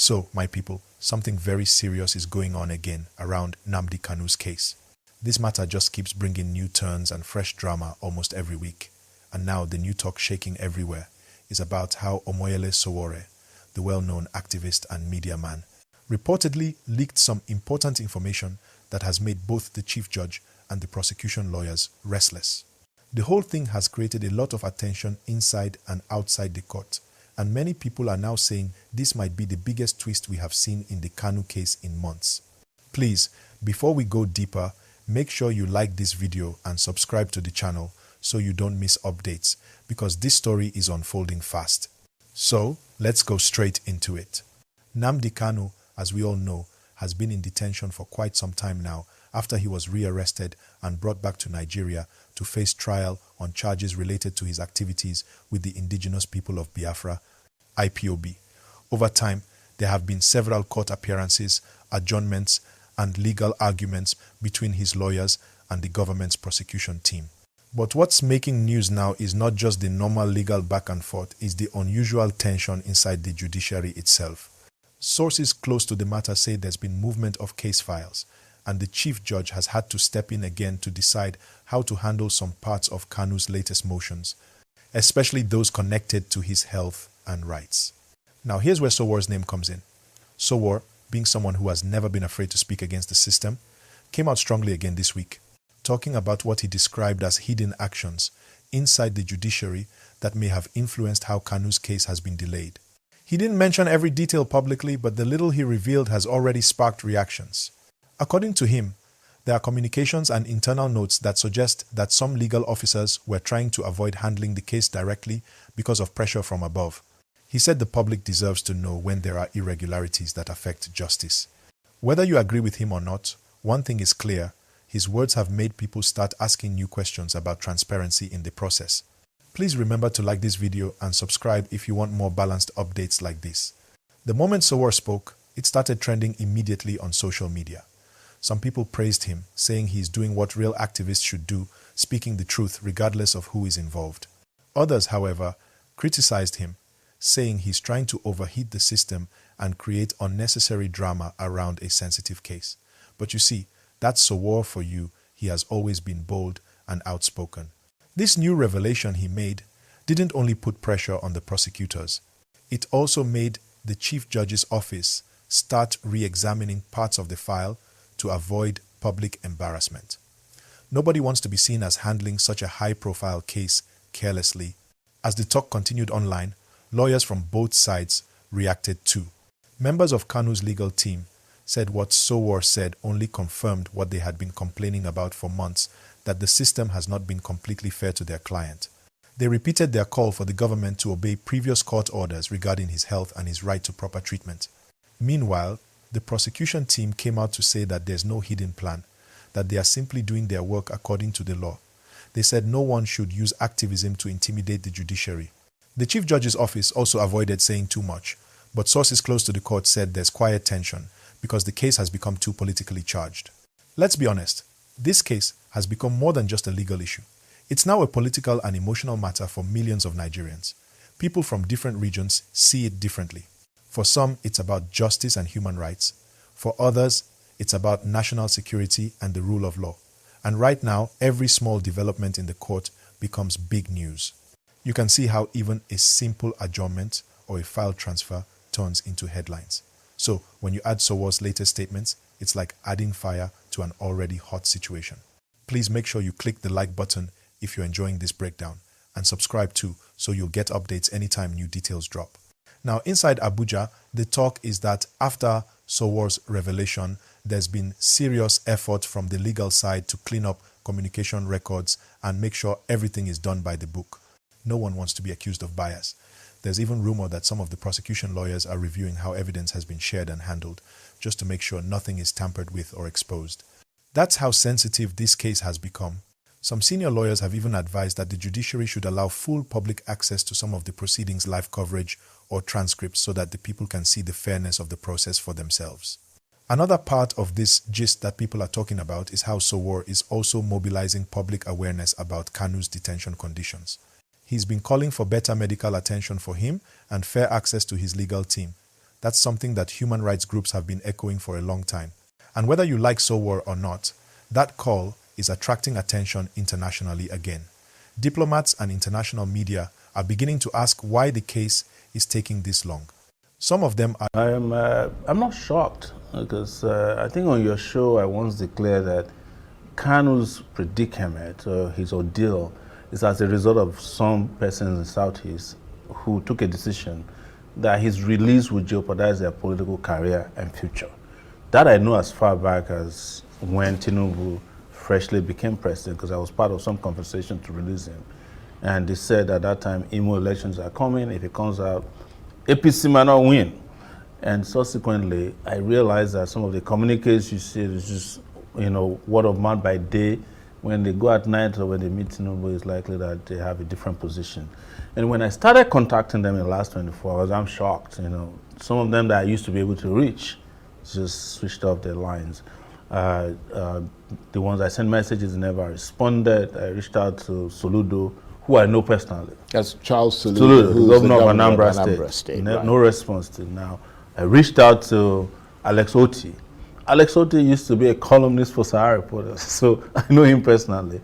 So, my people, something very serious is going on again around Nnamdi Kanu's case. This matter just keeps bringing new turns and fresh drama almost every week. And now the new talk shaking everywhere is about how Omoyele Sowore, the well-known activist and media man, reportedly leaked some important information that has made both the chief judge and the prosecution lawyers restless. The whole thing has created a lot of attention inside and outside the court, and many people are now saying this might be the biggest twist we have seen in the Kanu case in months. Please, before we go deeper, make sure you like this video and subscribe to the channel so you don't miss updates, because this story is unfolding fast. So, let's go straight into it. Nnamdi Kanu, as we all know, has been in detention for quite some time now after he was rearrested and brought back to Nigeria to face trial on charges related to his activities with the indigenous people of Biafra, IPOB. Over time, there have been several court appearances, adjournments, and legal arguments between his lawyers and the government's prosecution team. But what's making news now is not just the normal legal back and forth, it's the unusual tension inside the judiciary itself. Sources close to the matter say there's been movement of case files, and the chief judge has had to step in again to decide how to handle some parts of Kanu's latest motions, especially those connected to his health and rights. Now here's where Sowore's name comes in. Sowore, being someone who has never been afraid to speak against the system, came out strongly again this week, talking about what he described as hidden actions inside the judiciary that may have influenced how Kanu's case has been delayed. He didn't mention every detail publicly, but the little he revealed has already sparked reactions. According to him, there are communications and internal notes that suggest that some legal officers were trying to avoid handling the case directly because of pressure from above. He said the public deserves to know when there are irregularities that affect justice. Whether you agree with him or not, one thing is clear: his words have made people start asking new questions about transparency in the process. Please remember to like this video and subscribe if you want more balanced updates like this. The moment Sowore spoke, it started trending immediately on social media. Some people praised him, saying he is doing what real activists should do, speaking the truth regardless of who is involved. Others, however, criticized him, saying he's trying to overheat the system and create unnecessary drama around a sensitive case. But you see, that's Sowore for you. He has always been bold and outspoken. This new revelation he made didn't only put pressure on the prosecutors, it also made the chief judge's office start re-examining parts of the file to avoid public embarrassment. Nobody wants to be seen as handling such a high-profile case carelessly. As the talk continued online, lawyers from both sides reacted too. Members of Kanu's legal team said what Sowore said only confirmed what they had been complaining about for months, that the system has not been completely fair to their client. They repeated their call for the government to obey previous court orders regarding his health and his right to proper treatment. Meanwhile, the prosecution team came out to say that there's no hidden plan, that they are simply doing their work according to the law. They said no one should use activism to intimidate the judiciary. The chief judge's office also avoided saying too much, but sources close to the court said there's quiet tension because the case has become too politically charged. Let's be honest, this case has become more than just a legal issue. It's now a political and emotional matter for millions of Nigerians. People from different regions see it differently. For some, it's about justice and human rights. For others, it's about national security and the rule of law. And right now, every small development in the court becomes big news. You can see how even a simple adjournment or a file transfer turns into headlines. So, when you add Sowore's latest statements, it's like adding fire to an already hot situation. Please make sure you click the like button if you're enjoying this breakdown, and subscribe too so you'll get updates anytime new details drop. Now, inside Abuja, the talk is that after Sowore's revelation, there's been serious effort from the legal side to clean up communication records and make sure everything is done by the book. No one wants to be accused of bias. There's even rumor that some of the prosecution lawyers are reviewing how evidence has been shared and handled, just to make sure nothing is tampered with or exposed. That's how sensitive this case has become. Some senior lawyers have even advised that the judiciary should allow full public access to some of the proceedings' live coverage or transcripts so that the people can see the fairness of the process for themselves. Another part of this gist that people are talking about is how Sowore is also mobilizing public awareness about Kanu's detention conditions. He's been calling for better medical attention for him and fair access to his legal team, That's something that human rights groups have been echoing for a long time. And whether you like Sowore or not, that call is attracting attention internationally again. Diplomats and international media are beginning to ask why the case is taking this long. Some of them are... I'm not shocked because I think on your show I once declared that Kanu's predicament, his ordeal, is as a result of some persons in the Southeast who took a decision that his release would jeopardize their political career and future. That I know as far back as when Tinubu freshly became president, because I was part of some conversation to release him. And they said at that time, Imo elections are coming. If it comes out, APC might not win. And subsequently, I realized that some of the communiques you see is just, word of mouth by day. When they go at night or when they meet Tinubu, it's likely that they have a different position. And when I started contacting them in the last 24 hours, I'm shocked. Some of them that I used to be able to reach just switched off their lines. The ones I sent messages never responded. I reached out to Soludo, who I know personally. That's Charles Soludo, who's the governor of Anambra State. Right. No response till now. I reached out to Alex Oti. Alex Oti used to be a columnist for Sahara Reporters, so I know him personally.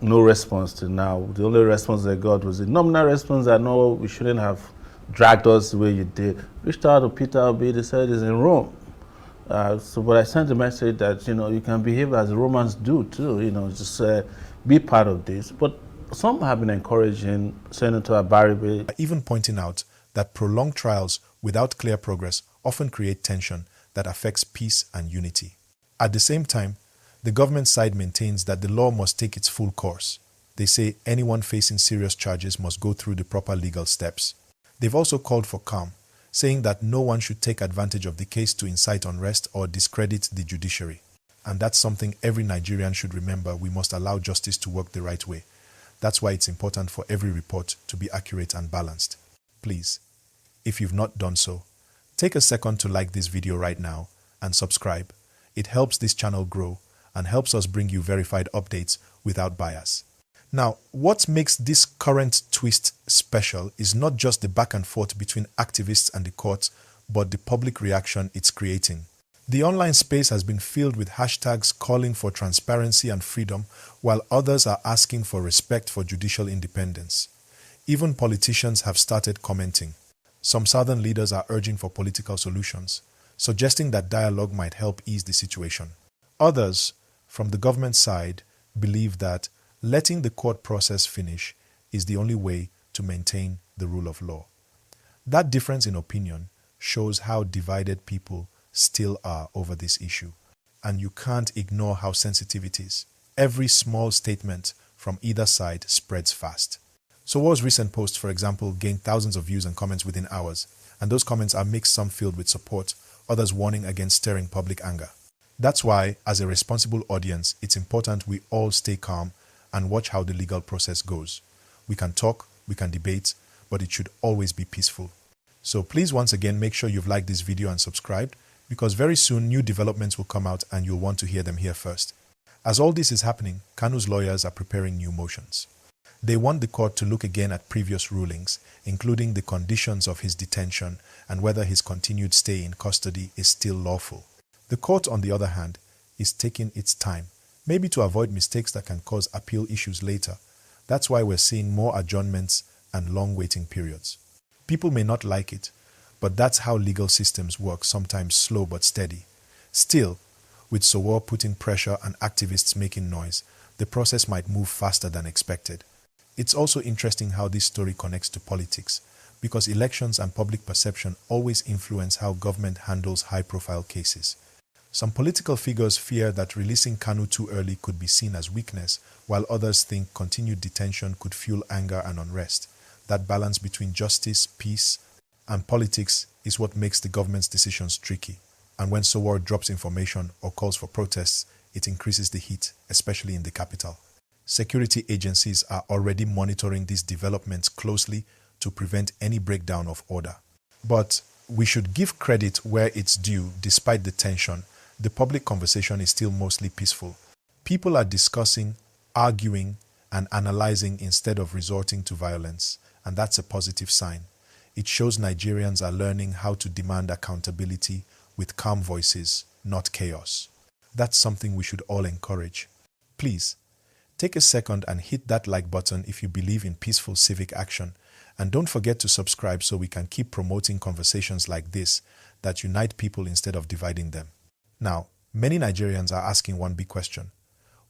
No response till now. The only response I got was a nominal response that no, we shouldn't have dragged us the way you did. Reached out to Peter Obi, they said he's in Rome. But I sent a message that, you can behave as the Romans do too, just be part of this. But some have been encouraging Senator Abaribe. Even pointing out that prolonged trials without clear progress often create tension that affects peace and unity. At the same time, the government side maintains that the law must take its full course. They say anyone facing serious charges must go through the proper legal steps. They've also called for calm, saying that no one should take advantage of the case to incite unrest or discredit the judiciary. And that's something every Nigerian should remember. We must allow justice to work the right way. That's why it's important for every report to be accurate and balanced. Please, if you've not done so, take a second to like this video right now and subscribe. It helps this channel grow and helps us bring you verified updates without bias. Now, what makes this current twist special is not just the back and forth between activists and the courts, but the public reaction it's creating. The online space has been filled with hashtags calling for transparency and freedom, while others are asking for respect for judicial independence. Even politicians have started commenting. Some southern leaders are urging for political solutions, suggesting that dialogue might help ease the situation. Others, from the government side, believe that letting the court process finish is the only way to maintain the rule of law. That difference in opinion shows how divided people still are over this issue, and you can't ignore how sensitive it is. Every small statement from either side spreads fast. Sowore's recent post, for example, gained thousands of views and comments within hours, and those comments are mixed, some filled with support, others warning against stirring public anger. That's why, as a responsible audience, it's important we all stay calm and watch how the legal process goes. We can talk, we can debate, but it should always be peaceful. So please once again make sure you've liked this video and subscribed, because very soon new developments will come out and you'll want to hear them here first. As all this is happening, Kanu's lawyers are preparing new motions. They want the court to look again at previous rulings, including the conditions of his detention and whether his continued stay in custody is still lawful. The court, on the other hand, is taking its time, maybe to avoid mistakes that can cause appeal issues later. That's why we're seeing more adjournments and long waiting periods. People may not like it, but that's how legal systems work, sometimes slow but steady. Still, with Sowore putting pressure and activists making noise, the process might move faster than expected. It's also interesting how this story connects to politics, because elections and public perception always influence how government handles high-profile cases. Some political figures fear that releasing Kanu too early could be seen as weakness, while others think continued detention could fuel anger and unrest. That balance between justice, peace, and politics is what makes the government's decisions tricky. And when Sowore drops information or calls for protests, it increases the heat, especially in the capital. Security agencies are already monitoring these developments closely to prevent any breakdown of order. But we should give credit where it's due. Despite the tension, the public conversation is still mostly peaceful. People are discussing, arguing, and analyzing instead of resorting to violence, and that's a positive sign. It shows Nigerians are learning how to demand accountability with calm voices, not chaos. That's something we should all encourage. Please, take a second and hit that like button if you believe in peaceful civic action, and don't forget to subscribe so we can keep promoting conversations like this that unite people instead of dividing them. Now, many Nigerians are asking one big question.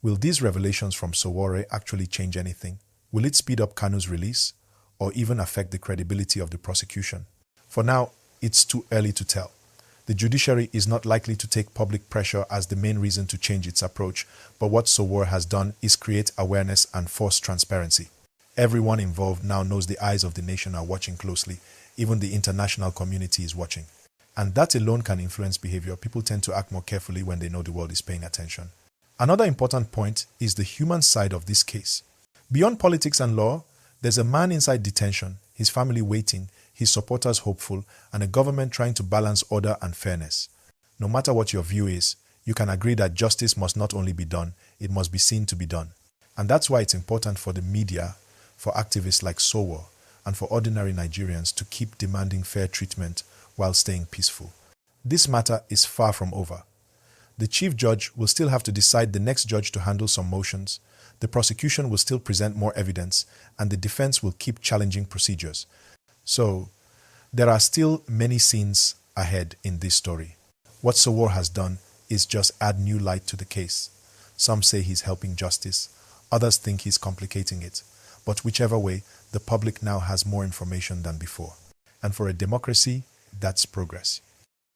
Will these revelations from Sowore actually change anything? Will it speed up Kanu's release, or even affect the credibility of the prosecution? For now, it's too early to tell. The judiciary is not likely to take public pressure as the main reason to change its approach, but what Sowore has done is create awareness and force transparency. Everyone involved now knows the eyes of the nation are watching closely. Even the international community is watching. And that alone can influence behavior. People tend to act more carefully when they know the world is paying attention. Another important point is the human side of this case. Beyond politics and law, there's a man inside detention, his family waiting, his supporters hopeful, and a government trying to balance order and fairness. No matter what your view is, you can agree that justice must not only be done, it must be seen to be done. And that's why it's important for the media, for activists like Sowore, and for ordinary Nigerians to keep demanding fair treatment while staying peaceful. This matter is far from over. The chief judge will still have to decide the next judge to handle some motions, the prosecution will still present more evidence, and the defense will keep challenging procedures. So, there are still many scenes ahead in this story. What Sowore has done is just add new light to the case. Some say he's helping justice, others think he's complicating it. But whichever way, the public now has more information than before. And for a democracy, that's progress.